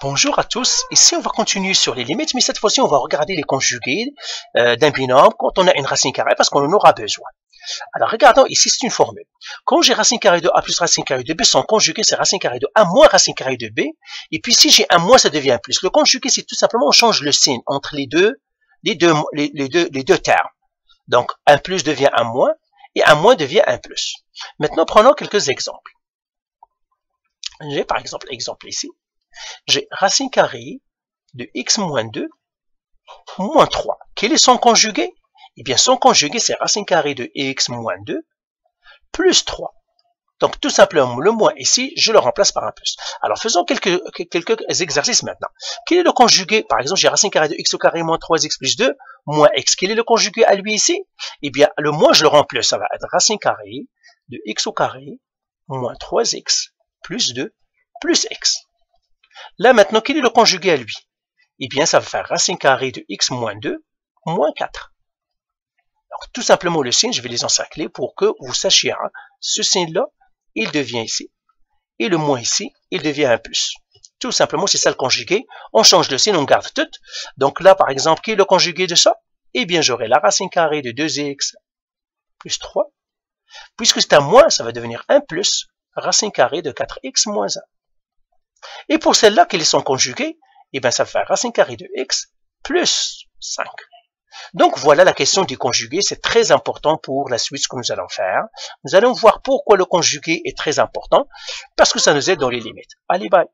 Bonjour à tous, ici on va continuer sur les limites, mais cette fois-ci on va regarder les conjugués d'un binôme quand on a une racine carrée parce qu'on en aura besoin. Alors regardons ici, c'est une formule. Quand j'ai racine carrée de A plus racine carrée de B, son conjugué c'est racine carrée de A moins racine carrée de B, et puis si j'ai un moins ça devient un plus. Le conjugué c'est tout simplement on change le signe entre les deux termes. Donc un plus devient un moins, et un moins devient un plus. Maintenant prenons quelques exemples. J'ai par exemple ici. J'ai racine carrée de x moins 2 moins 3. Quel est son conjugué? Eh bien, son conjugué, c'est racine carrée de x moins 2 plus 3. Donc, tout simplement, le moins ici, je le remplace par un plus. Alors, faisons quelques exercices maintenant. Quel est le conjugué? Par exemple, j'ai racine carrée de x au carré moins 3x plus 2 moins x. Quel est le conjugué à lui ici? Eh bien, le moins, je le remplace. Ça va être racine carrée de x au carré moins 3x plus 2 plus x. Là, maintenant, quel est le conjugué à lui? Eh bien, ça va faire racine carrée de x moins 2 moins 4. Alors, tout simplement, le signe, je vais les encercler pour que vous sachiez, hein, ce signe-là, il devient ici, et le moins ici, il devient un plus. Tout simplement, c'est ça le conjugué. On change le signe, on garde tout. Donc là, par exemple, quel est le conjugué de ça? Eh bien, j'aurai la racine carrée de 2x plus 3. Puisque c'est un moins, ça va devenir un plus, racine carrée de 4x moins 1. Et pour celle-là, quel est son conjugué? Eh bien, ça va faire racine carrée de x plus 5. Donc, voilà la question du conjugué. C'est très important pour la suite, ce que nous allons faire. Nous allons voir pourquoi le conjugué est très important, parce que ça nous aide dans les limites. Allez, bye!